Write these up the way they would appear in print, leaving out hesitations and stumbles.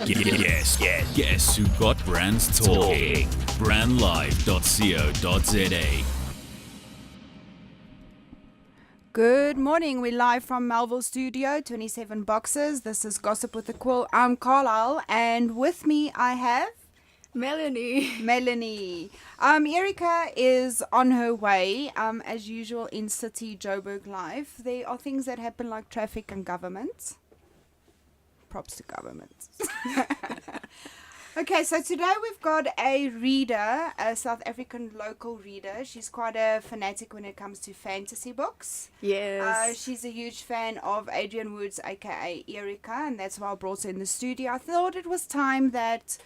Guess who got brands talking? Brandlive.co.za. Good morning. We're live from Melville Studio, 27 Boxes. This is Gossip with the Quill. I'm Carlisle, and with me I have Melanie. Erica is on her way, as usual in City Joburg Live. There are things that happen like traffic and government. Props to government. Okay, so today we've got a reader, a South African local reader. She's quite a fanatic when it comes to fantasy books. Yes. She's a huge fan of Adrian Woods, aka Erica, and that's why I brought her in the studio. I thought it was time that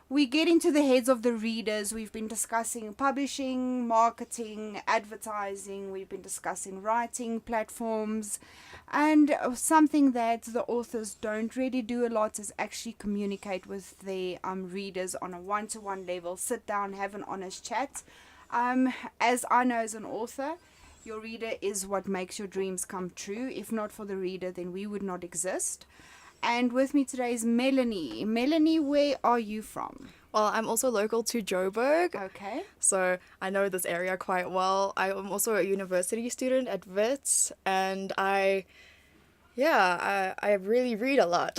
we get into the heads of the readers. We've been discussing publishing, marketing, advertising. We've been discussing writing platforms. And something that the authors don't really do a lot is actually communicate with their readers on a one-to-one level. Sit down, have an honest chat. As I know as an author, your reader is what makes your dreams come true. If not for the reader, then we would not exist. And with me today is Melanie. Melanie, where are you from? Well, I'm also local to Joburg. Okay. So I know this area quite well. I am also a university student at Wits, and I really read a lot.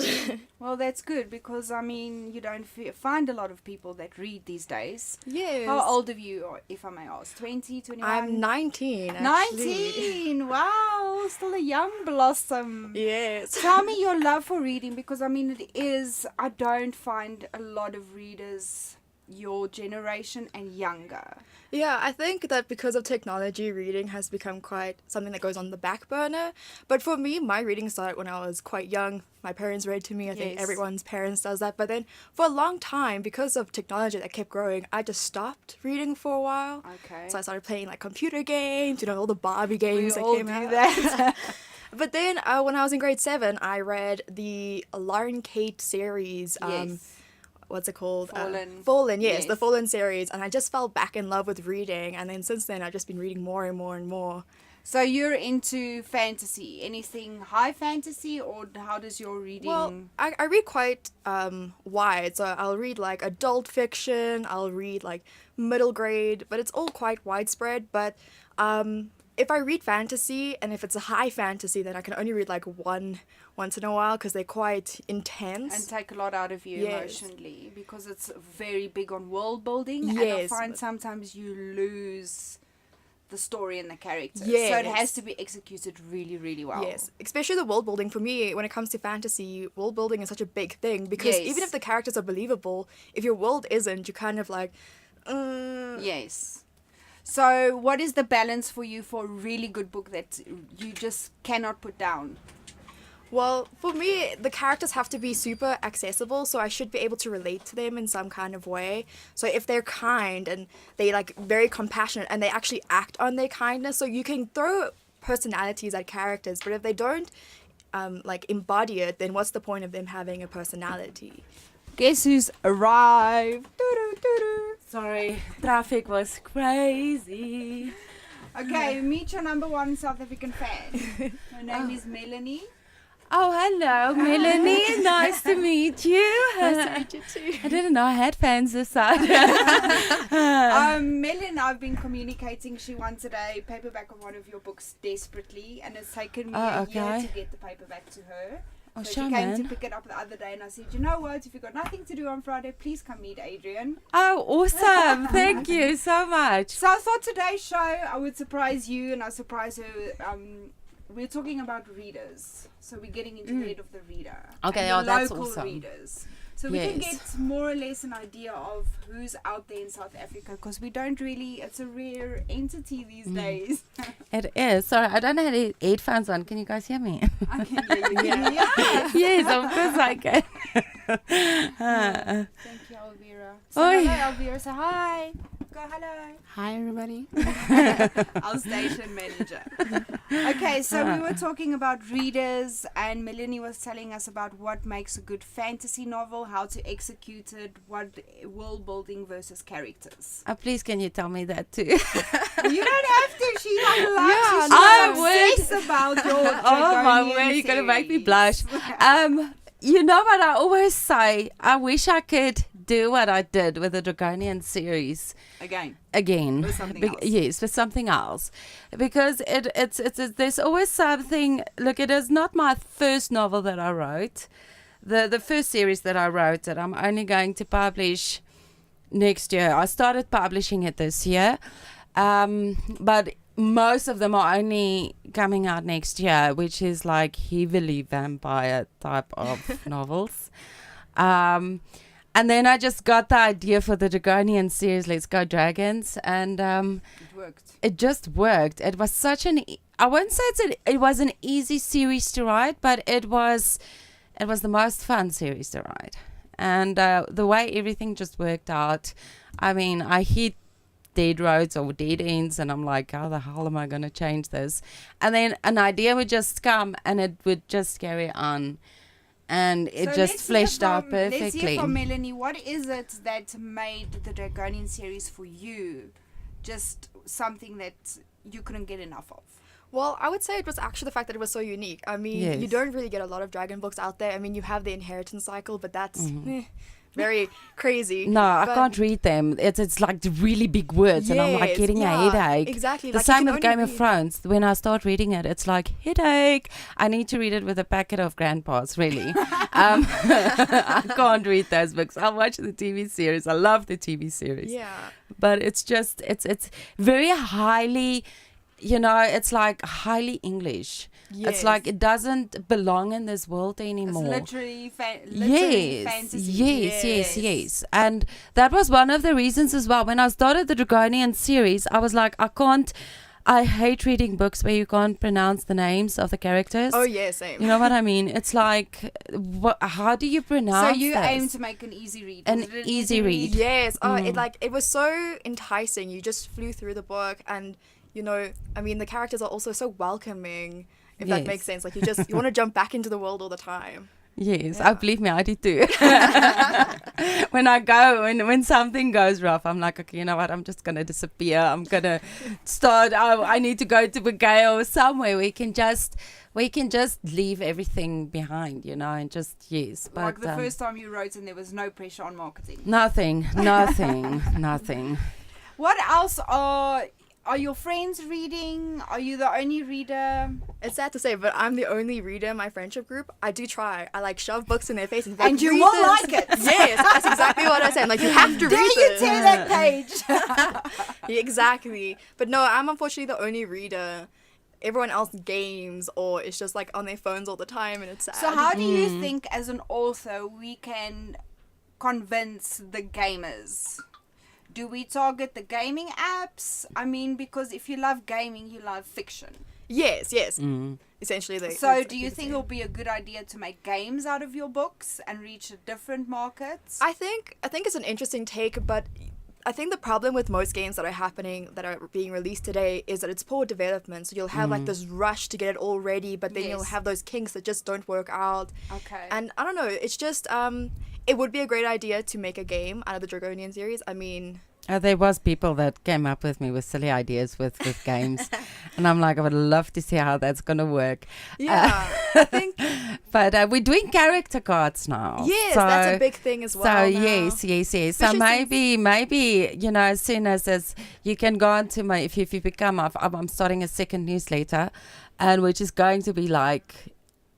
Well, that's good because, you don't find a lot of people that read these days. Yes. How old are you, if I may ask? 20, 21? I'm 19, actually. 19! Wow, still a young blossom. Yes. Tell me your love for reading because, I don't find a lot of readers your generation and younger. Yeah, I think that because of technology, reading has become quite something that goes on the back burner. But for me, my reading started when I was quite young. My parents read to me. I think everyone's parents does that. But then for a long time, because of technology that kept growing, I just stopped reading for a while. Okay. So I started playing like computer games, all the Barbie games that came out. That. But then when I was in grade 7, I read the Lauren Kate series. Yes. What's it called? Fallen, yes, the Fallen series. And I just fell back in love with reading. And then since then, I've just been reading more and more and more. So you're into fantasy, anything high fantasy, or how does your reading... Well, I read quite wide. So I'll read like adult fiction, I'll read like middle grade, but it's all quite widespread. But if I read fantasy, and if it's a high fantasy, then I can only read like once in a while because they're quite intense. And take a lot out of you emotionally because it's very big on world building. Yes. And I find sometimes you lose the story and the characters. Yes. So it has to be executed really, really well. Yes, especially the world building. For me, when it comes to fantasy, world building is such a big thing because even if the characters are believable, if your world isn't, you kind of like... Yes. So what is the balance for you for a really good book that you just cannot put down? Well, for me, the characters have to be super accessible, so I should be able to relate to them in some kind of way. So if they're kind and they like very compassionate and they actually act on their kindness, so you can throw personalities at characters, but if they don't embody it, then what's the point of them having a personality? Guess who's arrived? Sorry, traffic was crazy. Okay, meet your number one South African fan. Her name is Melanie. Oh, hello, Melanie. Nice to meet you. Nice to meet you too. I didn't know I had fans this side. Melanie and I have been communicating. She wanted a paperback of one of your books desperately, and it's taken me a year to get the paperback to her. Oh, so she came to pick it up the other day, and I said, you know what, if you've got nothing to do on Friday, please come meet Adrian. Oh, awesome. Thank you so much. So I thought today's show, I would surprise you, and I surprise her. We're talking about readers. So we're getting into the head of the reader. Okay, and the that's local awesome. readers. So we can get more or less an idea of who's out there in South Africa because we don't really, it's a rare entity these days. It is. Sorry, I don't have headphones on. Can you guys hear me? I can hear you. Yeah. Yes, of course I can. Thank you, Elvira. Say hello, Elvira. Say hi. Go hello. Hi, everybody. Our station manager. Okay, so we were talking about readers, and Melanie was telling us about what makes a good fantasy novel, how to execute it, what world building versus characters. Please, can you tell me that too? You don't have to. She's not allowed to. I would. Obsessed about your Oh my Dragonian word, you're gonna make me series. blush. you know what I always say? I wish I could do what I did with the Draconian series again. With something else. Yes, with something else, because it's there's always something. Look, it is not my first novel that I wrote. The first series that I wrote that I'm only going to publish next year. I started publishing it this year, but most of them are only coming out next year, which is like heavily vampire type of novels. And then I just got the idea for the Draconian series, Let's Go Dragons, and It worked. it just worked. It was such I wouldn't say it was an easy series to write, but it was the most fun series to write. And the way everything just worked out, I mean, I hit dead roads or dead ends, and I'm like, how the hell am I going to change this? And then an idea would just come, and it would just carry on. And it So just let's fleshed hear out from- perfectly. Let's hear from Melanie. What is it that made the Draconian series for you just something that you couldn't get enough of? Well, I would say it was actually the fact that it was so unique. I mean, you Yes. don't really get a lot of dragon books out there. I mean, you have the inheritance cycle, but that's very crazy. No, I But- can't read them. It's like the really big words, and I'm like Yes, getting yeah, a headache. exactly. The Like, you same can with only Game of read- Thrones. When I start reading it, it's like headache. I need to read it with a packet of grandpas. Really, I can't read those books. I watch the TV series. I love the TV series. Yeah. But it's just it's very highly, it's like highly English. It's like it doesn't belong in this world anymore. It's literally literally Yes, fantasy. yes. And that was one of the reasons as well. When I started the Draconian series, I was like, I hate reading books where you can't pronounce the names of the characters. Oh, yeah, same. You know what I mean? It's like, how do you So pronounce you this? aim to make an easy read. An Was it easy read. Yes. Oh, Mm. it was so enticing. You just flew through the book, and I mean, the characters are also so welcoming. If that Yes. makes sense, like you want to jump back into the world all the time. Yes, Yeah. believe me, I do too. when something goes rough, I'm like, okay, you know what? I'm just gonna disappear. I'm gonna start. I need to go to Bulgaria or somewhere. We can just leave everything behind, and just yes. But Like the first time you wrote and there was no pressure on marketing. nothing. What else are your friends reading? Are you the only reader? It's sad to say, but I'm the only reader in my friendship group. I do try. I like shove books in their face and be like, And you "Read will this." like it. Yes, that's exactly what I said. I'm like, you have to Dare read you this. tear that page? Yeah, exactly. But no, I'm unfortunately the only reader. Everyone else games or it's just like on their phones all the time, and it's sad. So how do you think as an author we can convince the gamers? Do we target the gaming apps? I mean, because if you love gaming, you love fiction. Yes. Mm. Essentially, So do you think it'll be a good idea to make games out of your books and reach different markets? I think it's an interesting take, but I think the problem with most games that are being released today is that it's poor development. So you'll have like this rush to get it all ready, but then you'll Yes. have those kinks that just don't work out. Okay. And I don't know, it's just it would be a great idea to make a game out of the Draconian series. I mean, There was people that came up with me with silly ideas with games, and I'm like, I would love to see how that's gonna work. yeah, I think But we're doing character cards now. yes, So- that's a big thing as well. So now. yes. So Especially maybe as soon as you can go on to if you become, I'm starting a second newsletter, and which is going to be like,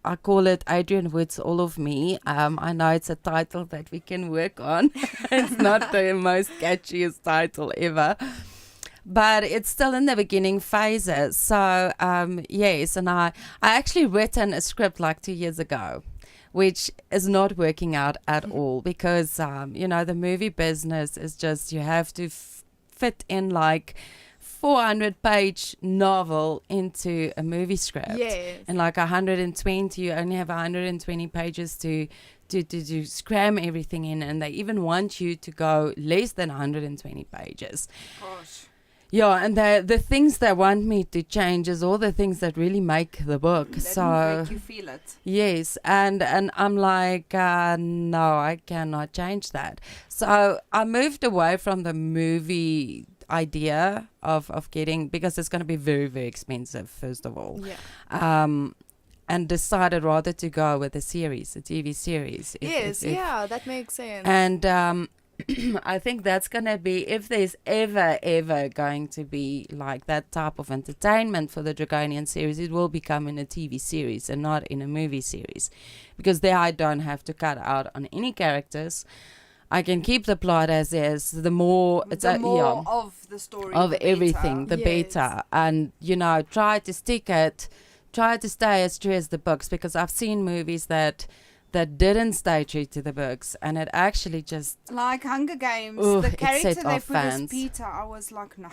I call it Adrian Wood's All of Me. I know it's a title that we can work on. It's not the most catchiest title ever. But it's still in the beginning phases. So, yes, and I actually written a script like 2 years ago, which is not working out at all because, the movie business is just, you have to fit in like 400-page novel into a movie script. Yes. And like 120, you only have 120 pages to cram everything in, and they even want you to go less than 120 pages. Gosh. Yeah, and the things they want me to change is all the things that really make the book. That So make you feel it. yes, and I'm like, no, I cannot change that. So I moved away from the movie idea of getting, because it's going to be very, very expensive, first of all. Yeah. and decided rather to go with a series, a TV series. Yeah, that makes sense. And I think that's going to be, if there's ever going to be like that type of entertainment for the Dragonian series, it will become in a TV series and not in a movie series. Because there I don't have to cut out on any characters. I can keep the plot as is. The more it's The more of the story. of the everything, better. the better. And, try to stick it, try to stay as true as the books, because I've seen movies that didn't stay true to the books, and it actually just Like Hunger Games, Ooh, the it character set they off put as fans. Peter, I was like, no.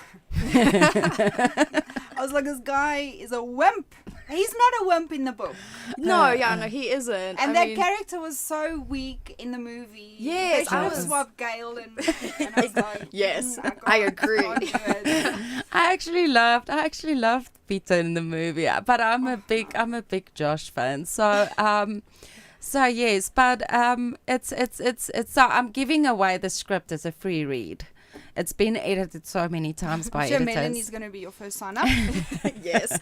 I was like, this guy is a wimp. He's not a wimp in the book. No, he isn't. And I that mean, character was so weak in the movie. Yes, They should I have was- swapped Gale and I was like, Yes, I I agree. can't do it. I actually loved Peter in the movie, but I'm a big Josh fan. So yes, but it's so I'm giving away the script as a free read. It's been edited so many times by I'm sure editors. Melanie's going to be your first sign up. yes.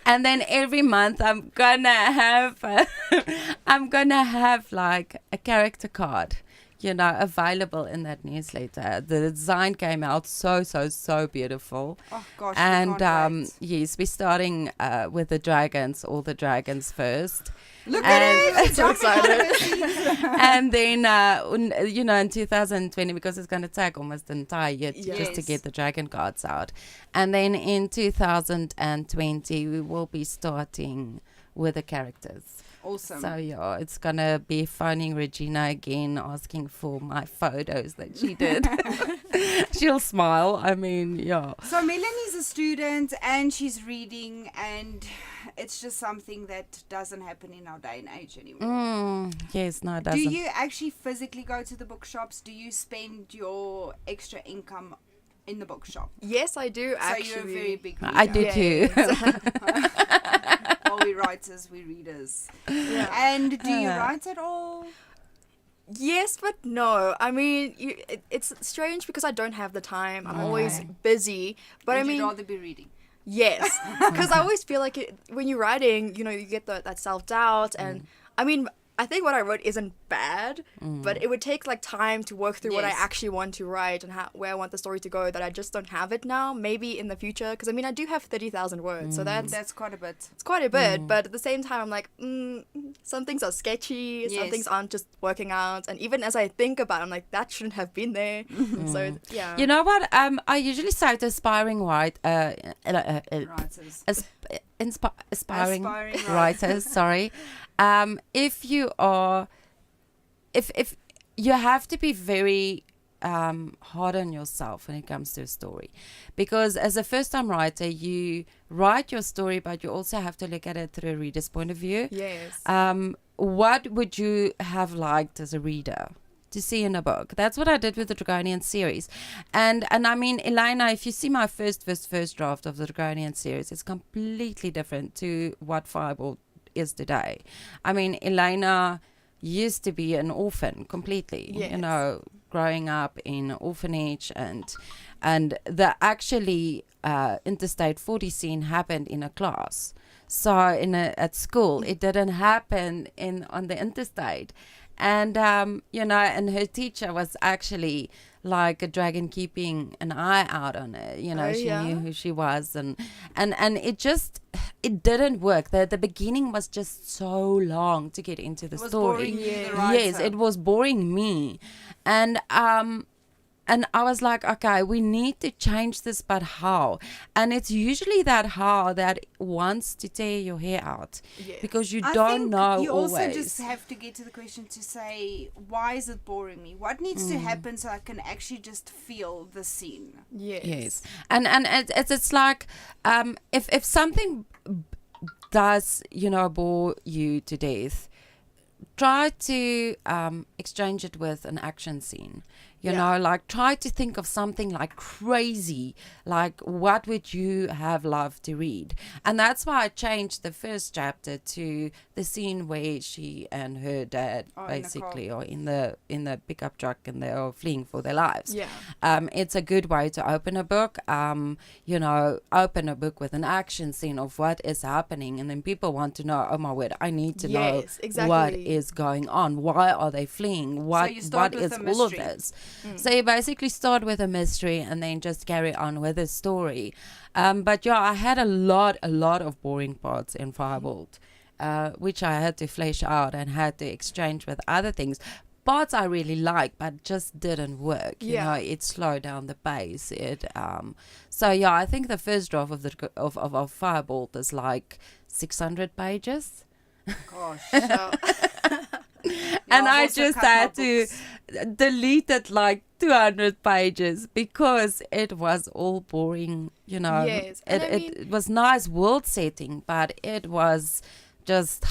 And then every month I'm gonna have like a character card, available in that newsletter. The design came out so beautiful. Oh gosh, And can't wait. yes, we're starting with the dragons, all the dragons first. Look and- at it! So excited. And then, in 2020, because it's going to take almost an entire year just to Yes. get the dragon cards out. And then in 2020, we will be starting with the characters. Awesome. So, yeah, it's going to be phoning Regina again, asking for my photos that she did. She'll smile. I mean, yeah. So Melanie's a student and she's reading, and it's just something that doesn't happen in our day and age anymore. Yes, no, it Do doesn't. you actually physically go to the bookshops? Do you spend your extra income in the bookshop? Yes, I do actually. So you're a very big reader. I do Yeah. too. Well, we writers, we readers. Yeah. And do you write at all? Yes, but no. I mean, it's strange because I don't have the time. I'm always Okay. busy. But And I you'd mean, rather be reading. yes, because I always feel like when you're writing, you get that self-doubt. And I mean, I think what I wrote isn't bad, but it would take like time to work through what I Yes. actually want to write and where I want the story to go, that I just don't have it now. Maybe in the future, because I mean, I do have 30,000 words, so That's quite a bit. it's quite a bit. But at the same time, I'm like, some things are sketchy, some Yes. things aren't just working out. And even as I think about it, I'm like, that shouldn't have been there. So yeah. You know what? I usually say to aspiring Writers. aspiring Aspiring writers. Sorry, if you are, if you have to be very hard on yourself when it comes to a story, because as a first-time writer, you write your story, but you also have to look at it through a reader's point of view. Yes. What would you have liked as a reader to see in a book? That's what I did with the Dragonian series. And I mean, Elena, if you see my first draft of the Dragonian series, it's completely different to what Fireball is today. I mean, Elena used to be an orphan completely, Yes. growing up in an orphanage, and the actually Interstate 40 scene happened in a class. So at school, it didn't happen on the interstate. And, and her teacher was actually like a dragon keeping an eye out on her. She yeah? knew who she was. And it didn't work. The beginning was just so long to get into the It was story. boring you, the Yeah. writer. Yes, it was boring me. And I was like, okay, we need to change this, but how? And it's usually that how that wants to tear your hair out, Yes. because you I don't think know you always. also just have to get to the question to say, why is it boring me? What needs to happen so I can actually just feel the scene? Yes. Yes, and it's like if something does bore you to death, try to exchange it with an action scene. You Yeah. know, like try to think of something like crazy, like what would you have loved to read? And that's why I changed the first chapter to the scene where she and her dad Oh, in the basically are in the pickup truck and they are fleeing for their lives. Yeah. It's a good way to open a book. You know, open a book with an action scene of what is happening, and then people want to know, oh my word, I need to know Yes, exactly. what is going on. Why are they fleeing? What you start what with is the all of mystery. this? So you basically start with a mystery and then just carry on with the story. But yeah, I had a lot of boring parts in Firebolt, which I had to flesh out and had to exchange with other things. Parts I really like, but just didn't work. You Yeah. know, it slowed down the pace. So yeah, I think the first draft of of Firebolt is like 600 pages. Gosh. So, And I've I also just cut my had to books. delete it like 200 pages because it was all boring, you know. Yes, and I mean- It was nice world setting, but it was just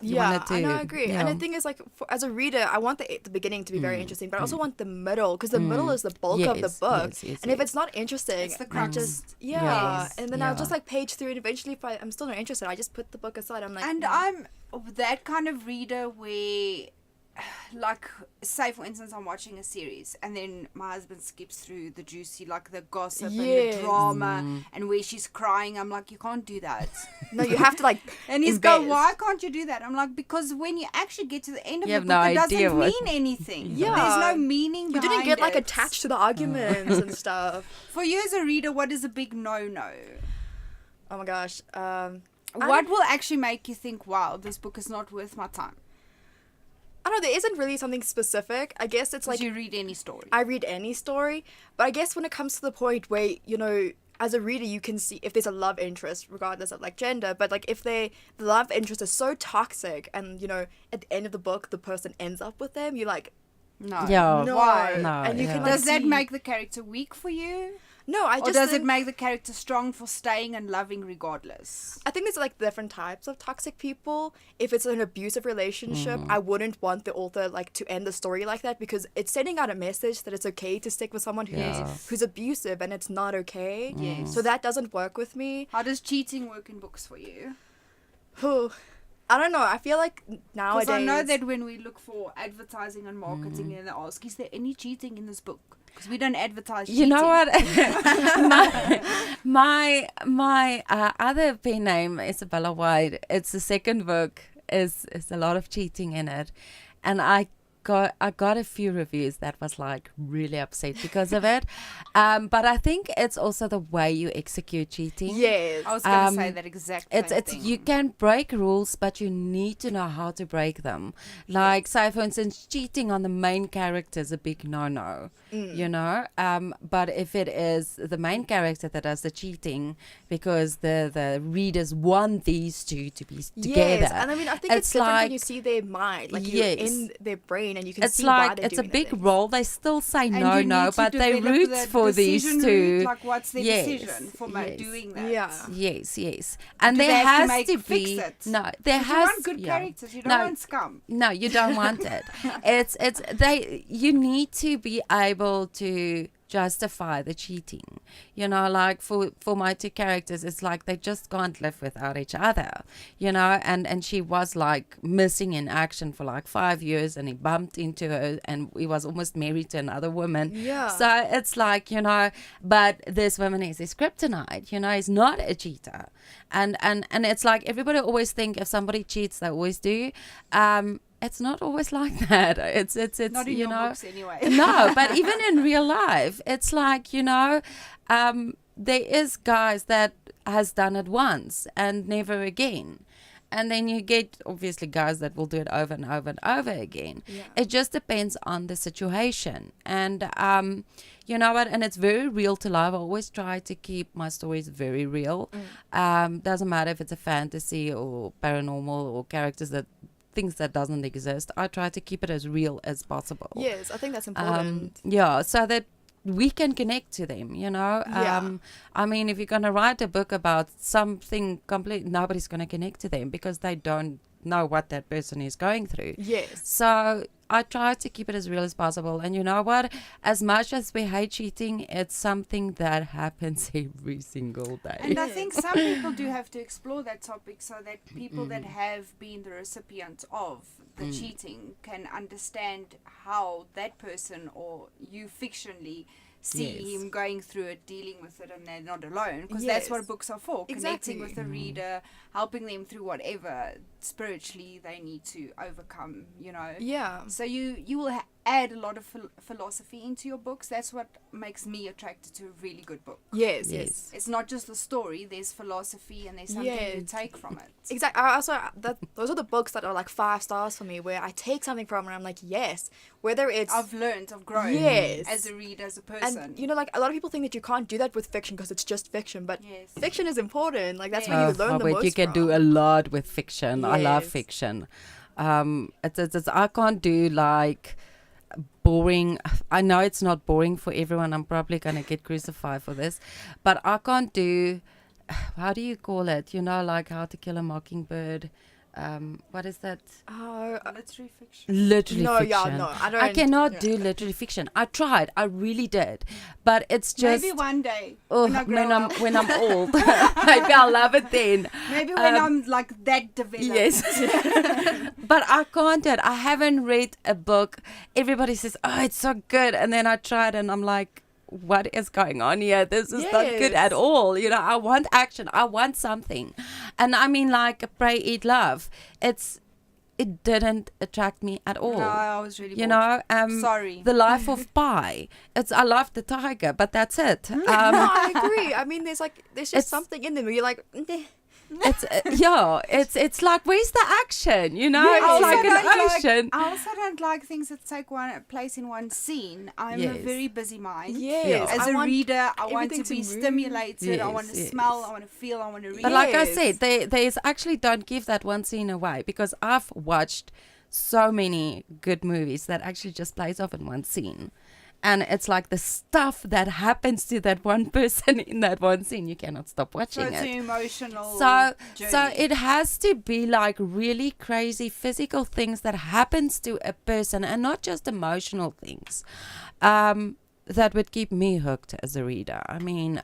you yeah, wanted to, and I agree. yeah. And the thing is, like, as a reader, I want the beginning to be very interesting, but I also want the middle, because the middle is the bulk of the Yes, book. yes, and if it's not interesting, It's the I crux. just Yes, and then I'll just yeah. like page through it. Eventually, if I'm still not interested, I just put the book aside. I'm like, And "Mm." I'm that kind of reader where, like, say for instance, I'm watching a series and then my husband skips through the juicy, like the gossip and Yes. the drama and where she's crying. I'm like, you can't do that. No, you have to like. And he's invest. going, why can't you do that? I'm like, because when you actually get to the end of You the have book, no it idea doesn't what- mean anything. Yeah. There's no meaning You behind didn't get like it. attached to the arguments and stuff. For you as a reader, what is a big no-no? Oh my gosh. What will actually make you think, wow, this book is not worth my time? I don't know. There isn't really something specific. I guess it's Like, like you read any story. I read any story, but I guess when it comes to the point where, you know, as a reader, you can see if there's a love interest, regardless of like gender, but like if the love interest is so toxic and, you know, at the end of the book, the person ends up with them, you're like, No. Yeah. no. Why? No, And you yeah. can like, Does that see- make the character weak for you? No, I Or just does it think, make the character strong for staying and loving regardless? I think there's like different types of toxic people. If it's an abusive relationship, I wouldn't want the author like to end the story like that, because it's sending out a message that it's okay to stick with someone who's abusive, and it's not okay. Yes. So that doesn't work with me. How does cheating work in books for you? Whew. I don't know. I feel like nowadays. Because I know that when we look for advertising and marketing and they ask, is there any cheating in this book? Because we don't advertise cheating. You know what? my other pen name, Isabella White. It's the second book. Is a lot of cheating in it, and I got a few reviews that was like really upset because of it. But I think it's also the way you execute cheating. Yes. I was going to say that exact same It's thing. you can break rules, but you need to know how to break them. Like, say for instance, cheating on the main character is a big no-no. You know, but if it is the main character that does the cheating because the readers want these two to be together, Yes, and I mean, I think it's different when you see their mind, like you're Yes. in their brain, and you can it's see why like they're it's a doing big the things. role. They still say And no, you no, need to but they develop root the for these decision two. route, like, what's their Yes, decision for yes. doing that? Yeah. Yes, and Do there they have has to to fix be it? no. There But has you want good yeah. characters. You don't No. want scum. No, you don't want it. You need to be able to justify the cheating. You know, like for my two characters, it's like they just can't live without each other. You know, and she was like missing in action for like 5 years, and he bumped into her, and he was almost married to another woman. Yeah. So it's like, you know, but this woman is his kryptonite. You know, he's not a cheater, and it's like everybody always think if somebody cheats, they always do. It's not always like that. It's Not in you your know, books anyway. no, but even in real life, it's like, you know, there is guys that has done it once and never again. And then you get obviously guys that will do it over and over and over again. Yeah. It just depends on the situation. And you know what? And it's very real to life. I always try to keep my stories very real. Doesn't matter if it's a fantasy or paranormal or characters that things that doesn't exist. I try to keep it as real as possible. Yes, I think that's important. Yeah, so that we can connect to them, you know. Yeah. I mean, if you're going to write a book about something complete, nobody's going to connect to them because they don't know what that person is going through. Yes. So I try to keep it as real as possible. And you know what? As much as we hate cheating, it's something that happens every single day. And I think some people do have to explore that topic so that people that have been the recipient of the cheating can understand how that person or you fictionally see Yes. him going through it, dealing with it, and they're not alone. Because that's what Yes. books are for, Exactly. connecting with the reader, helping them through whatever spiritually they need to overcome, you know. Yeah. So you will add a lot of philosophy into your books. That's what makes me attracted to a really good book. Yes. Yes. Yes. It's not just the story. There's philosophy and there's something you Yes. take from it. Exactly. I also those are the books that are like 5 stars for me, where I take something from and I'm like, yes. Whether it's I've learned, I've grown Yes. as a reader, as a person. and you know, like a lot of people think that you can't do that with fiction because it's just fiction, but Yes. fiction is important. Like that's Yeah. where you learn the most you can from. do a lot with fiction. I love Yes. fiction. It's I can't do like boring. I know it's not boring for everyone. I'm probably gonna get crucified for this, but I can't do. How do you call it? You know, like How to Kill a Mockingbird. What is that? Oh, Literary fiction. no, Literary fiction. yeah, no, I don't. I cannot yeah. do literary fiction. I tried. I really did, but it's just. Maybe one day. Oh, when I grow up. when I'm old, maybe I'll love it then. Maybe when um, I'm like that developed. Yes. But I can't do it. I haven't read a book. Everybody says, oh, it's so good. And then I tried and I'm like, what is going on here? This is not good Yes. at all. You know, I want action. I want something. And I mean, like, Pray, Eat, Love. It didn't attract me at all. No, I was really You bored. know, Sorry. The Life of Pi. I love the tiger, but that's it. No, I agree. I mean, there's It's- just something in them where you're like, "Meh." It's like, where's the action? You know, I it's also like an don't like- ocean. I also don't like things that take place in one scene. I'm a Yes. very busy mind. Yes. As I a want reader, I want to everything be to move. stimulated. I Yes, want to yes. smell. I want to feel. I want to read. But like I Yes. said, there's actually, don't give that one scene away, because I've watched so many good movies that actually just plays off in one scene. And it's like the stuff that happens to that one person in that one scene, you cannot stop so watching it's it. an emotional So journey. it has to be like really crazy physical things that happens to a person, and not just emotional things, that would keep me hooked as a reader. I mean,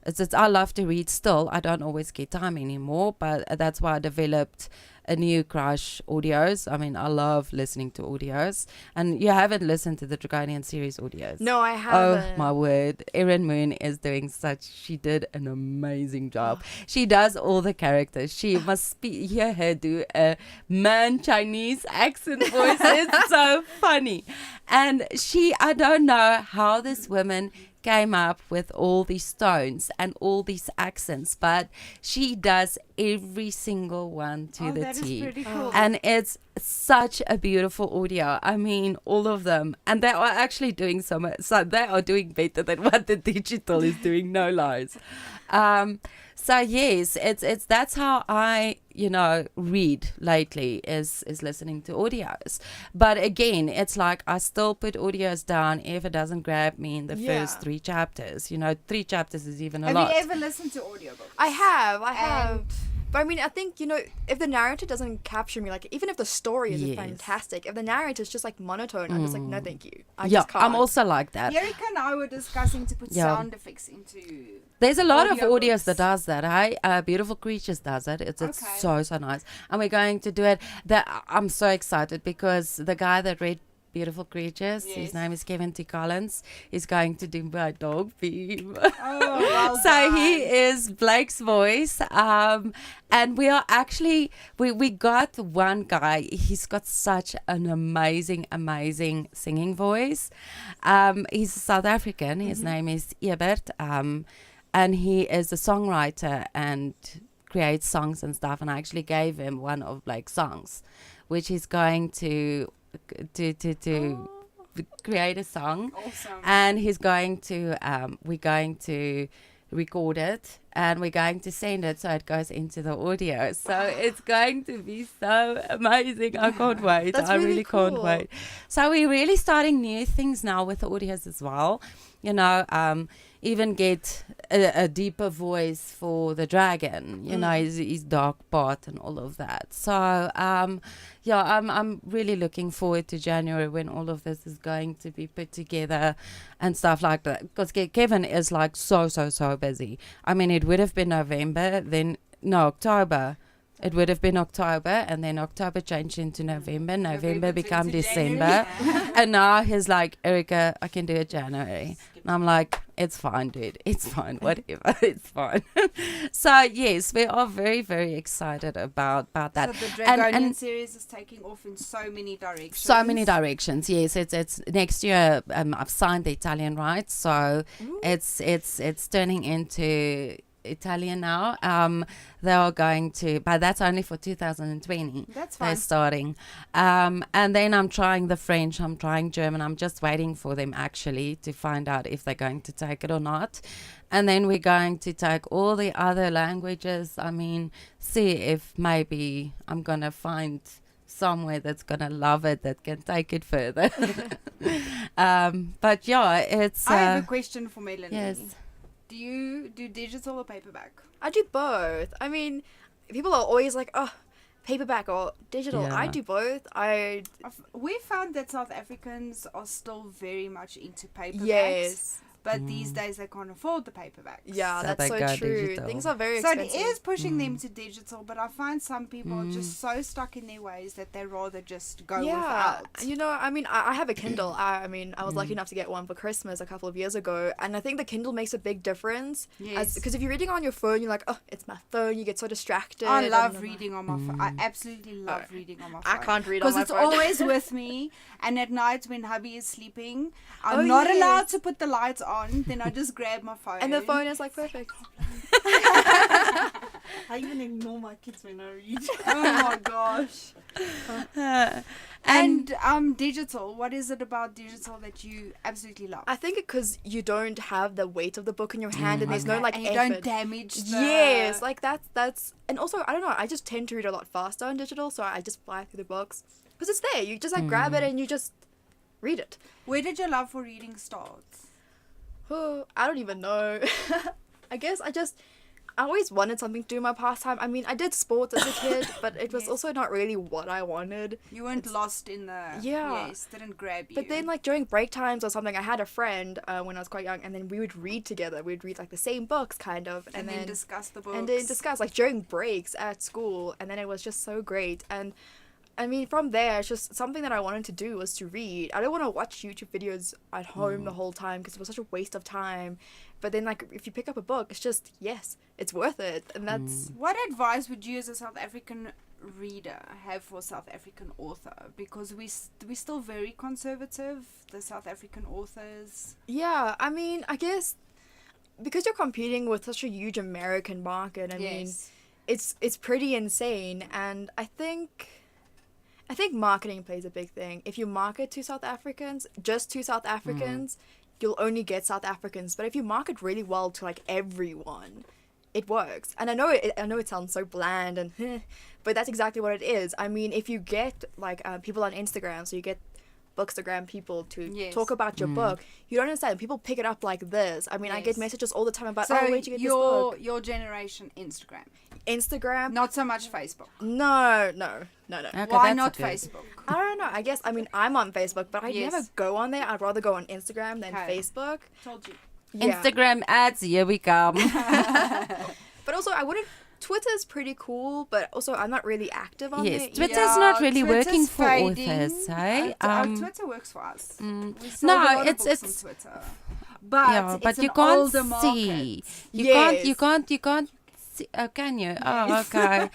it's I love to read still. I don't always get time anymore, but that's why I developed a new crush, audios. I mean, I love listening to audios. And you haven't listened to the Draconian series audios. No, I Oh haven't. my word. Erin Moon is doing she did an amazing job. She does all the characters. She must hear her do a man Chinese accent voice. It's so funny. And I don't know how this woman came up with all these tones and all these accents, but she does every single one to the that is T. pretty cool. And it's such a beautiful audio. I mean, all of them. And they are actually doing so they are doing better than what the digital is doing, no lies. So yes, it's that's how I, read lately is listening to audios. But again, it's like I still put audios down if it doesn't grab me in the first 3 chapters. 3 chapters is even a Have lot. you ever listened to audiobooks? I have. And But I mean, I think, if the narrator doesn't capture me, like, even if the story is Yes. fantastic, if the narrator is just, like, monotone, I'm just like, no, thank you. I Yeah, just can't. I'm also like that. Erica and I were discussing to put Yeah. sound effects into. There's a lot of Audiobooks. audios that does that. Beautiful Creatures does it. It's Okay. so nice. And we're going to do it. I'm so excited because the guy that read Beautiful Creatures, his Yes. name is Kevin T. Collins, is going to do my dog theme. Oh, well So he done. is Blake's voice. And we are actually, we got one guy, he's got such an amazing singing voice. He's South African. His name is Ebert. And he is a songwriter and creates songs and stuff. And I actually gave him one of Blake's songs, which he's going to create a song. Awesome. And he's going to we're going to record it and we're going to send it so it goes into the audio. So it's going to be so amazing. I can't wait. That's I really really can't cool. wait. So we're really starting new things now with the audios as well. You know, even get a deeper voice for the dragon, you know, his dark part and all of that. So, yeah, I'm really looking forward to January when all of this is going to be put together and stuff like that. Because Kevin is like so busy. I mean, it would have been November, then, no, October. It would have been October, and then October changed into November. November became December. And now he's like, Erica, I can do it January. And I'm like, it's fine, dude. It's fine. Whatever. It's fine. So, yes, we are very, very excited about that. So the Dragonian series is taking off in so many directions. So many directions. Yes, it's next year. I've signed the Italian rights, so it's turning into Italian now. They are going to, but that's only for 2020. That's fine. They're starting. And then I'm trying the French, I'm trying German. I'm just waiting for them actually to find out if they're going to take it or not. And then we're going to take all the other languages. I mean, see if maybe I'm going to find somewhere that's going to love it, that can take it further. But yeah, it's... I have a question for Melanie. Yes. Do you do digital or paperback? I do both. I mean, people are always like, oh, paperback or digital. Yeah. I do both. We found that South Africans are still very much into paperbacks. Yes. But these days they can't afford the paperbacks. Yeah, So that's they so go true. digital. Things are very So expensive. it is pushing them to digital, but I find some people are just so stuck in their ways that they rather just go without. You know, I mean, I have a Kindle. I was lucky enough to get one for Christmas a couple of years ago, and I think the Kindle makes a big difference. Yes. Because if you're reading on your phone, you're like, oh, it's my phone. You get so distracted. I love and I'm reading on my phone. I absolutely love reading on my phone. I can't read on my because phone. it's always with me. And at night when hubby is sleeping, I'm Oh, not yes. allowed to put the lights on. Then I just grab my phone. And the phone is like perfect. I even ignore my kids when I read. Oh my gosh. And digital. What is it about digital that you absolutely love? I think because you don't have the weight of the book in your hand, and there's no like and you effort. don't damage the... Yes, like that's and also I don't know, I just tend to read a lot faster on digital, so I just fly through the books because it's there. You just like grab it and you just read it. Where did your love for reading start? Oh, I don't even know. I guess I always wanted something to do in my pastime. I mean, I did sports as a kid, but it was also not really what I wanted. You weren't lost in the... Yeah. Yes, didn't grab you. But then, like, during break times or something, I had a friend when I was quite young, and then we would read together. We'd read, like, the same books, kind of. And then discuss the books. And then discuss, like, during breaks at school. And then it was just so great. And, I mean, from there, it's just something that I wanted to do was to read. I don't want to watch YouTube videos at home the whole time because it was such a waste of time. But then, like, if you pick up a book, it's just, yes, it's worth it. And that's... What advice would you as a South African reader have for a South African author? Because we're still very conservative, the South African authors. Yeah, I mean, I guess because you're competing with such a huge American market, I mean, it's pretty insane. And I think marketing plays a big thing. If you market to South Africans, just to South Africans, you'll only get South Africans. But if you market really well to like everyone, it works. And I know it sounds so bland and but that's exactly what it is. I mean, if you get like people on Instagram, so you get Bookstagram people to talk about your book, you don't understand. People pick it up like this. I mean, I get messages all the time about, So oh, where'd you get this book? your generation, Instagram? not so much Facebook. No. Okay, Why that's not good. Facebook? I don't know. I guess, I mean, I'm on Facebook, but I Yes. never go on there. I'd rather go on Instagram than Okay. Facebook. Told you. Yeah. Instagram ads, here we come. But also, Twitter's pretty cool, but also I'm not really active on Yes, there. Twitter's not really Twitter's working for fading. authors, hey? Twitter works for us. We no, sold a lot of it's- books it's- on Twitter. But Yeah, but it's you an can't older market. see. You Yes. can't see. Oh, can you? Oh, okay.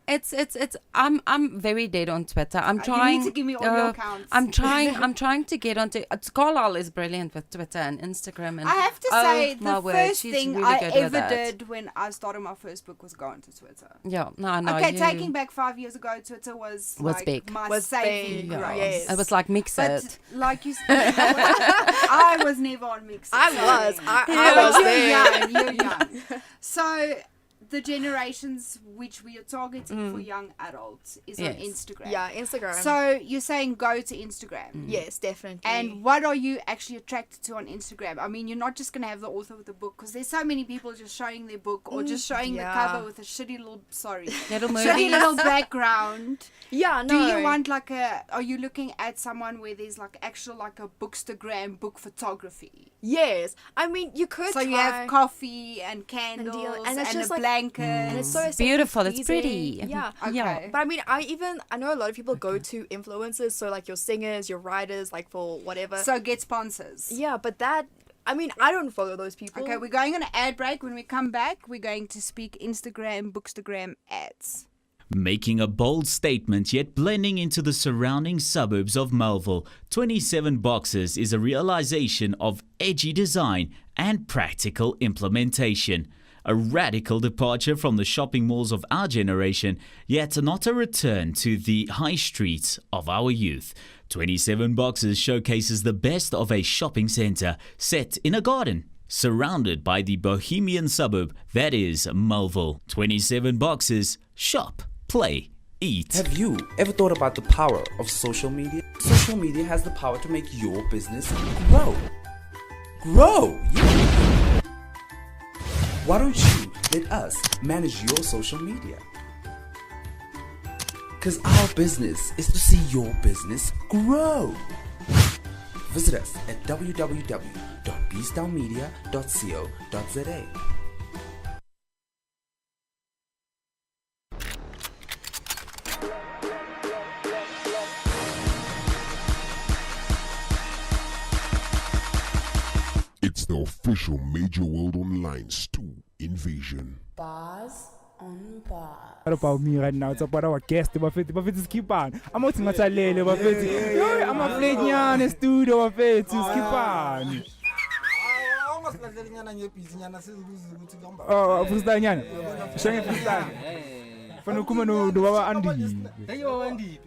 I'm very dead on Twitter. I'm You trying. need to give me all your accounts. I'm trying to get onto. Carlisle is brilliant with Twitter and Instagram. And I have to oh, say, my the word, first she's thing really I good with ever that. did when I started my first book was go onto Twitter. Yeah, no. Okay, you- taking back 5 years ago, Twitter was like big. my Was saving big, grace. yes. It was like mix But it. like you said, I was never on Mix. I was. I was You're there. young. You're young. So the generations which we are targeting for young adults is on Yes. Instagram. Yeah, Instagram. So you're saying go to Instagram. yes, definitely. And what are you actually attracted to on Instagram? I mean, you're not just going to have the author with the book because there's so many people just showing their book or just showing the yeah. cover with a shitty little, Little shitty movies. little background. yeah, no. Do you want like are you looking at someone where there's like actual like a bookstagram book photography? Yes. I mean, you could So you try- have coffee and candles and it's and just a like- blanket. and it's so Beautiful, it's pleasing. pretty. Yeah. Okay. Yeah. But I mean, I know a lot of people go to influencers, so like your singers, your writers, like for whatever. So get sponsors. yeah, but that, I mean, I don't follow those people. Okay, we're going on an ad break. When we come back, we're going to speak Instagram, Bookstagram ads. Making a bold statement yet blending into the surrounding suburbs of Melville, 27 Boxes is a realization of edgy design and practical implementation. A radical departure from the shopping malls of our generation, yet not a return to the high streets of our youth. 27 Boxes showcases the best of a shopping centre set in a garden, surrounded by the bohemian suburb that is Melville. 27 Boxes, shop, play, eat. Have you ever thought about the power of social media? Social media has the power to make your business grow. Grow! Yeah. Why don't you let us manage your social media? Because our business is to see your business grow. Visit us at www.beastownmedia.co.za. It's the official Major World Online Stew Invasion. Bars on bars. What about me right now? It's about our guest, Bafetti, skip on. I'm out in Matalele, Bafetti. I'm a flenyana in the studio, Bafetti, skip on. Oh, freestyle, Shang freestyle. Fano kuma no baba Andy. Ayo Andy.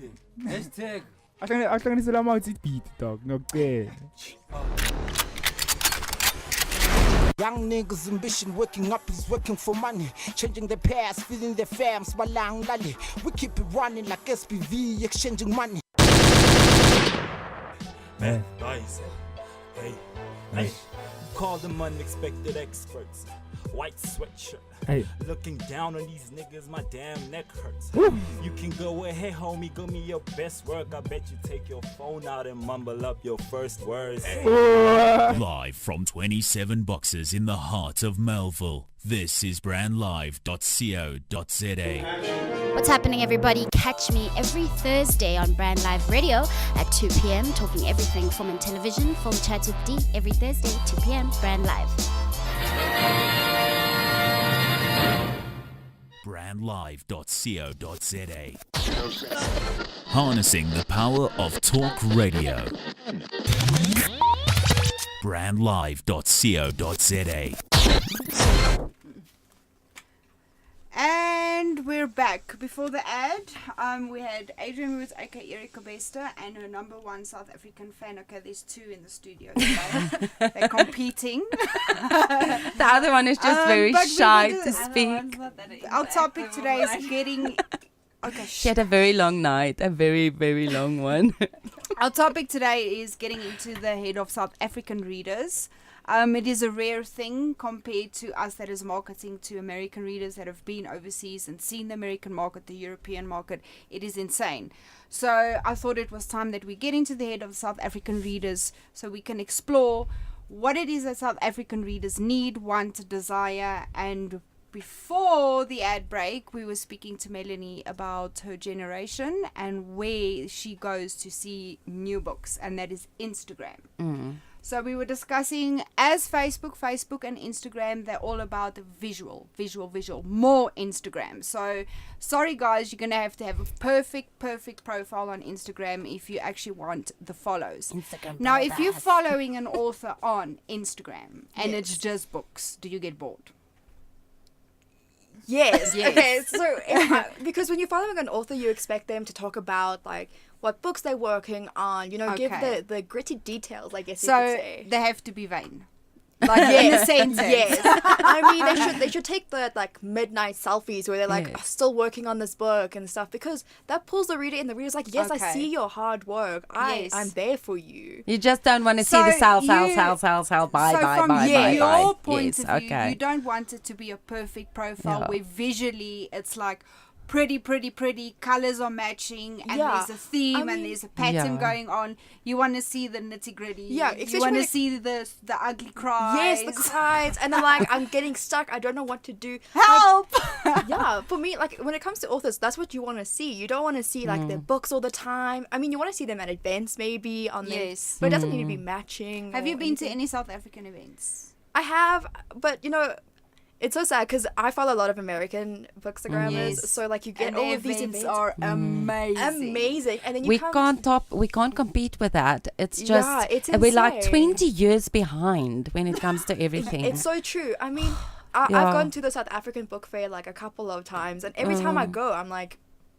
Hashtag. Actually, it's a lot of beat, dog. No, okay. Young niggas ambition, waking up is working for money, changing their past, feeding their fams, balang lali. We keep it running like SPV, exchanging money. Man, nice. Hey, call them unexpected experts. White sweatshirt. Hey. Looking down on these niggas, my damn neck hurts. Woo. You can go ahead, homie, give me your best work. I bet you take your phone out and mumble up your first words. Live from 27 Boxes in the heart of Melville. This is brandlive.co.za. What's happening, everybody? Catch me every Thursday on Brand Live Radio at 2 p.m. talking everything film and television. Film Chats with D every Thursday, 2 p.m. Brand Live. brandlive.co.za. Harnessing the power of talk radio. brandlive.co.za. And we're back. Before the ad, we had Adrian Woods, aka Erika Bester, and her number one South African fan. Okay, there's two in the studio today. They're competing. The other one is just very but we shy need to to- speak. Our topic today is getting. Okay, She had a very long night, a very, very long one. Our topic today is getting into the head of South African readers. It is a rare thing compared to us that is marketing to American readers that have been overseas and seen the American market, the European market. It is insane. So I thought it was time that we get into the head of South African readers so we can explore what it is that South African readers need, want, desire. And before the ad break, we were speaking to Melanie about her generation and where she goes to see new books, and that is Instagram. So we were discussing as Facebook and Instagram, they're all about visual, more Instagram. So sorry guys, you're going to have a perfect profile on Instagram if you actually want the follows. Instagram Now, if you're brothers. following an author on Instagram and Yes. it's just books, do you get bored? Yes. Yes. Okay. So because when you're following an author, you expect them to talk about like what books they're working on. You know, give Okay. the gritty details. I guess you So could say. they have to be vain. Like in a sentence. Yes. I mean, they should take the like midnight selfies where they're like Yes. still working on this book and stuff, because that pulls the reader in. The reader's like, yes, I Okay. see your hard work. Yes. I'm there for you. You just don't want to see So the sell, so buy, from buy, your buy. point Yes, of view, okay. you don't want it to be a perfect profile Yeah. where visually it's like pretty, colors are matching, and Yeah. there's a theme I and mean- there's a pattern Yeah. going on. You want to see the nitty gritty. Yeah, you especially want when to it- see the ugly cries. Yes, the cries, and I'm like, I'm getting stuck. I don't know what to do. Help! Yeah, for me, like when it comes to authors, that's what you want to see. You don't want to see like their books all the time. I mean, you want to see them at events maybe on their, Yes. but it doesn't need to be matching. Have or you been to anything. any South African events? I have, but you know, it's so sad because I follow a lot of American bookstagrammers. Yes. So like you get And all the of these events events are amazing. amazing, and then you We come we can't compete with that. It's just Yeah, it's we're like insane. 20 years behind when it comes to everything. It's so true. I mean, I've Yeah. gone to the South African book fair like a couple of times, and every time I go, I'm like,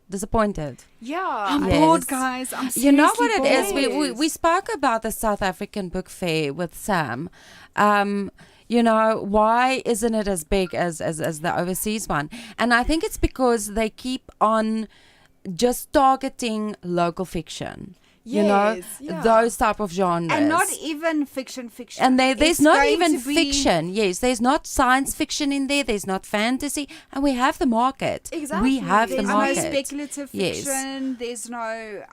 disappointed. yeah, I'm Yes. bored, guys. I'm You know what it seriously is? bored. We spoke about the South African book fair with Sam. You know, why isn't it as big as the overseas one? And I think it's because they keep on just targeting local fiction. You know, Yes, yeah. those type of genres. And not even fiction. And there's It's not going even to be- fiction. Yes, there's not science fiction in there. There's not fantasy, and we have the market. Exactly. We have the There's market. no speculative Yes. fiction. There's no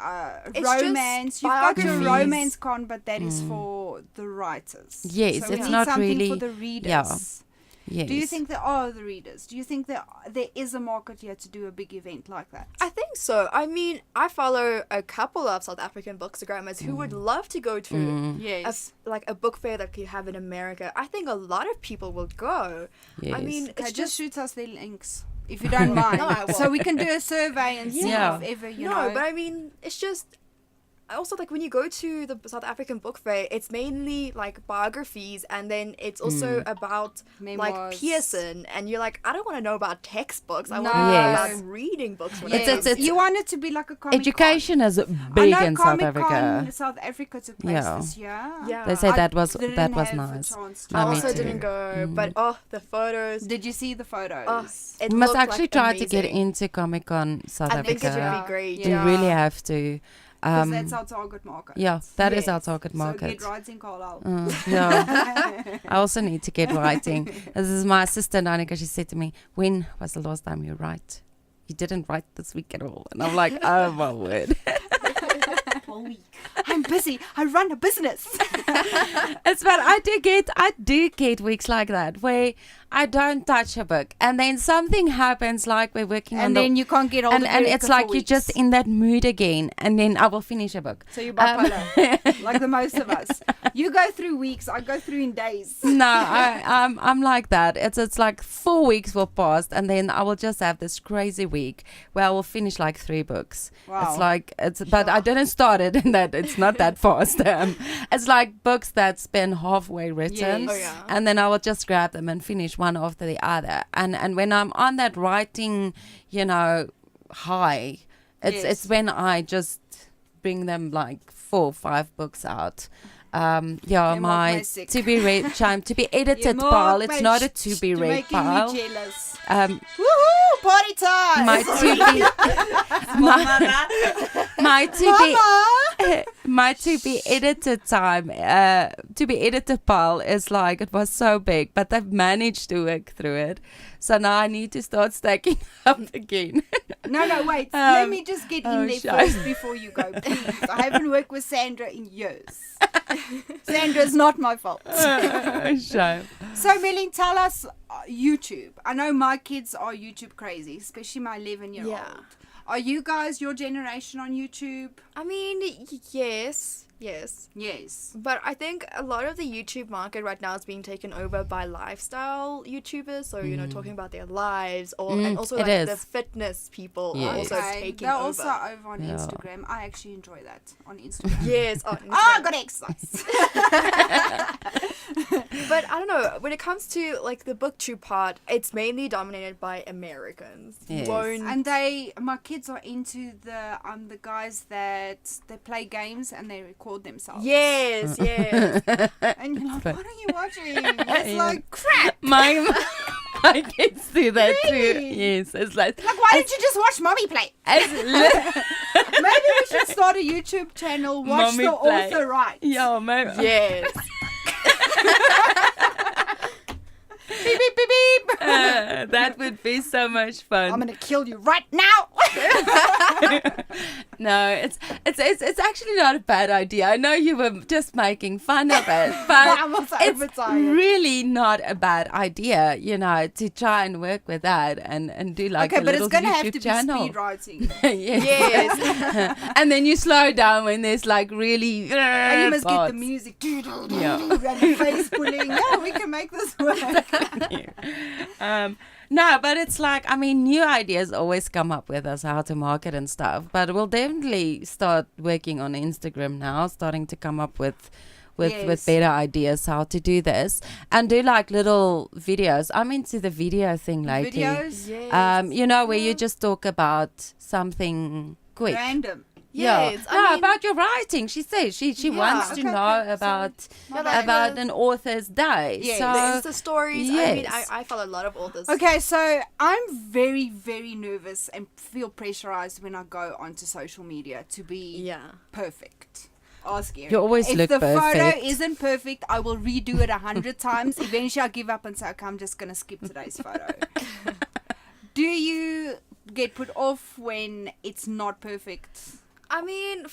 It's just romance. You've got your biographies. romance con, but that is for the writers. Yes, so we it's need not something really- for the readers. yeah. Yes. Do you think there are the readers? Do you think there is a market here to do a big event like that? I think so. I mean, I follow a couple of South African bookstagrammers who would love to go to Yes. like a book fair that you have in America. I think a lot of people will go. I Yes. mean, Okay, it's just shoot us their links if you don't mind, No, I won't. so we can do a survey and see Yeah. if ever you no, know. but I mean, it's just also like when you go to the South African book fair, it's mainly like biographies, and then it's also about Memoirs. like Pearson, and you're like, I don't want to know about textbooks. I No. want to know Yes. about reading books. When It's- I You want it to be like a Comic-Con. Education is I big know in South Comic-Con Africa. South Africa took place Yeah. this year. Yeah. They say I that was didn't nice. have a chance to I No, me also too. didn't go, but oh, the photos. Did you see the photos? Oh, it You must looked, actually like, try to get amazing. into Comic Con South I think it Africa. would be great. Yeah. You really have to. Because that's our target market. Yeah, that is our Yes. target So market. get writing, Carlisle. Yeah. I also need to get writing. This is my sister Danica. She said to me, "When was the last time you write? You didn't write this week at all." And I'm like, "Oh my word!" Whole week. I'm busy. I run a business. It's but I do get weeks like that where I don't touch a book, and then something happens, like we're working on and the then you can't get all and the it's like you're just in that mood again, and then I will finish a book. So you're bipolar, like the most of us. You go through weeks. I go through in days. No, I'm like that. It's like 4 weeks will pass, and then I will just have this crazy week where I will finish like 3 books. Wow. It's like but I didn't start it in that. It's not that fast. It's like books that's been halfway written, Yes. Oh, yeah. and then I will just grab them and finish one after the other. And when I'm on that writing, high, it's Yes. when I just bring them like 4 or 5 books out. You My make me sick. to be read to be edited You pile. make It's me not a to be You're read making pile. me jealous. Um, Woohoo! Party time! my to be my to be my to be edited time. To be edited pile is like it was so big, but I've managed to work through it. So now I need to start stacking up again. No, wait. Let Um, me just get oh, in there shy. first before you go, please. I haven't worked with Sandra in years. Sandra's not my fault. Shame. So, Melin, tell us YouTube. I know my kids are YouTube crazy, especially my 11-year-old. Yeah. Are you guys your generation on YouTube? I mean, yes. Yes. Yes. But I think a lot of the YouTube market right now is being taken over by lifestyle YouTubers. So, you know, talking about their lives and also it like the is. fitness people Yes. are also Okay. taking They're over. also over on Instagram. I actually enjoy that on Instagram. Yes. Oh, I got to exercise. But I don't know, when it comes to like the booktube part, it's mainly dominated by Americans. Yes. And my kids are into the guys that they play games and they record themselves. Yes, yes. And you're like, what are you watching? It's like crap. My kids do that too. Really? Yes, it's like Why don't you just watch mommy play? Maybe we should start a YouTube channel. Watch Mommy the play. author write. Yeah, maybe. Yes. Beep beep beep beep. That would be so much fun. I'm gonna kill you right now. No, it's actually not a bad idea. I know you were just making fun of it, but I'm also it's overtired. really not a bad idea, you know, to try and work with that and do like Okay, a but little it's gonna YouTube have to channel. be speed writing. Yes. Yes. And then you slow down when there's like really And you must get parts. the music. Yeah. And the face pulling. Yeah, we can make this work. No, but it's like, I mean, new ideas always come up with us how to market and stuff. But we'll definitely start working on Instagram now, starting to come up with Yes. better ideas how to do this and do like little videos. I'm into the video thing lately. Videos. Yes. You know, where you just talk about something quick. Random. Yes. Yeah. I No, mean, about your writing. She says she Yeah, wants to okay, know okay, about like about the- an author's day. Yes. So the Insta stories. I mean, yes. I follow a lot of authors. Okay, so I'm very, very nervous and feel pressurized when I go onto social media to be Yeah. perfect. Ask Erin. You always if look the photo perfect. isn't perfect, I will redo it 100 times. Eventually, I'll give up and say, okay, I'm just gonna skip today's photo. Do you get put off when it's not perfect? I mean,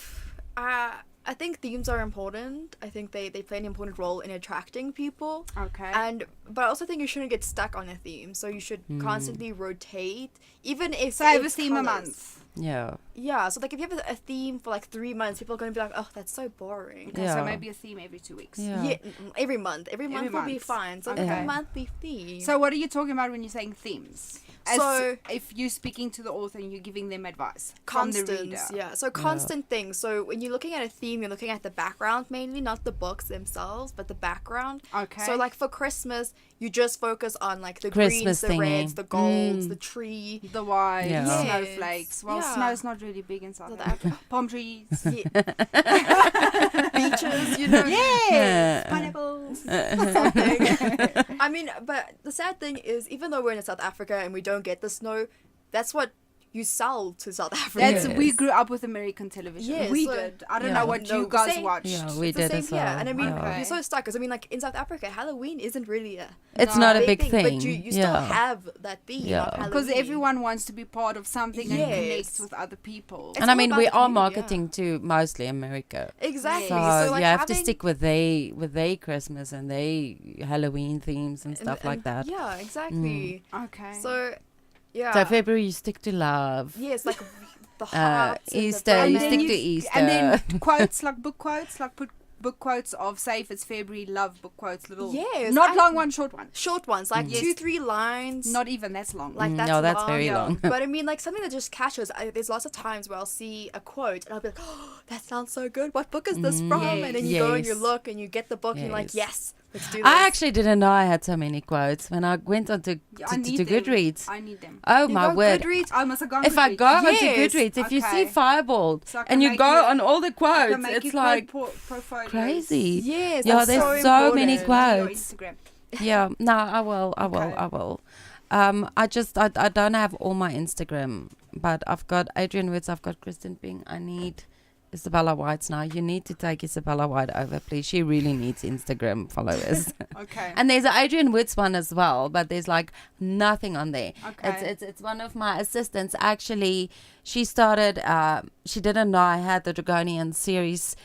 I think themes are important. I think they play an important role in attracting people. Okay. But I also think you shouldn't get stuck on a theme. So you should constantly rotate, even if So I have a it's theme a colours. month. yeah. Yeah, so like if you have a theme for like 3 months, people are going to be like, oh, that's so boring. Okay, Yeah. so maybe a theme every 2 weeks. Yeah. Yeah, every month. Every month will be month. fine. So Okay. like a monthly theme. So what are you talking about when you're saying themes? So- if you're speaking to the author and you're giving them advice from the reader. Constants, yeah. So constant things. So when you're looking at a theme, you're looking at the background mainly, not the books themselves, but the background. Okay. So like for Christmas, you just focus on like the Christmas greens, the thingy. reds, the golds, the tree. The white, Yeah. Yes. snowflakes. Well, Yeah. snow's not really big in South South Africa. Palm trees. Beaches, you know. Yes, pineapples. I mean, but the sad thing is, even though we're in South Africa and we don't get the snow, that's what you sell to South Africans. That's we grew up with American television. Yes, we so- did. I don't Yeah. know what No, you guys same. watched. Yeah, we It's the did same, as well. yeah. And I mean, Okay. you're so stuck because I mean, like in South Africa, Halloween isn't really a It's No. not a big thing. but you still yeah. have that theme Yeah. of Because Halloween. everyone wants to be part of something and Yes. connect with other people. It's And I all mean, about we the are community, yeah. marketing to mostly America. Exactly. So, So, like you have to having- stick with their Christmas and their Halloween themes and stuff like that. Yeah, exactly. Okay. So, yeah. So February you stick to love. yes, like the hearts. and the Easter, you diamonds. stick to Easter. And then quotes, like book quotes, like put book quotes of, say, if it's February, love book quotes, little. Yes, Not I- long one, short one. Short ones, like Yes. 2-3 lines. Not even, that's long. like that's no, that's long. very long. But I mean, like something that just catches. There's lots of times where I'll see a quote and I'll be like, "Oh, that sounds so good. What book is this from?" And then you go and you Yes. look and you get the book and you're like, Yes. "Yes, let's do this." I actually didn't know I had so many quotes when I went on to I need them. Goodreads. I need them. Oh You my go word. Goodreads. I must have gone If I Goodreads. go onto Yes. Goodreads, if you see Okay. Fireball So I can and you make go you- on all the I quotes, can make it's you like quote portfolios crazy. Yes, Yeah, that's there's so so many important. to your quotes. Instagram. Yeah, no, I will. Okay. I will. I don't have all my Instagram, but I've got Adrian Woods, I've got Kristen Ping. I need Isabella White's now. You need to take Isabella White over, please. She really needs Instagram followers. Okay. And there's an Adrian Woods one as well, but there's like nothing on there. Okay. It's one of my assistants. Actually, she started. She didn't know I had the Dragonian series.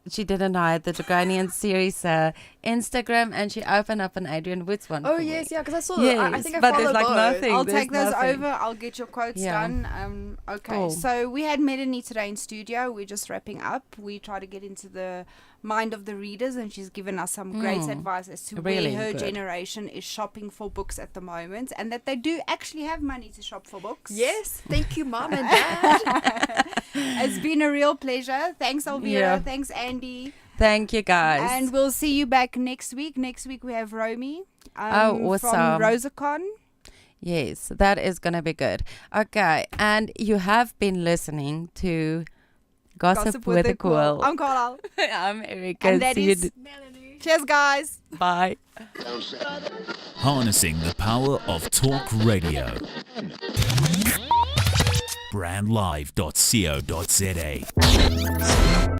she didn't hide the Draconian series Instagram, and she opened up an Adrian Woods one. Oh for yes, me. yeah, because I saw. Yes, I think I but followed there's like both. nothing. I'll There's take those nothing. over. I'll get your quotes Yeah. done. Okay, Cool. so we had Melanie today in studio. We're just wrapping up. We try to get into the mind of the readers, and she's given us some great advice as to Really where her good. generation is shopping for books at the moment, and that they do actually have money to shop for books. Yes, thank you, Mom and Dad. It's been a real pleasure. Thanks, Elvira. Yeah. Thanks, Andy. Thank you, guys. And we'll see you back next week. Next week we have Romy. Oh, From awesome. Rosacon. Yes, that is going to be good. Okay, and you have been listening to Gossip with the Quill. I'm Carl. I'm Erica. And that See you is Melanie. Cheers, guys. Bye. Harnessing the power of talk radio. brandlive.co.za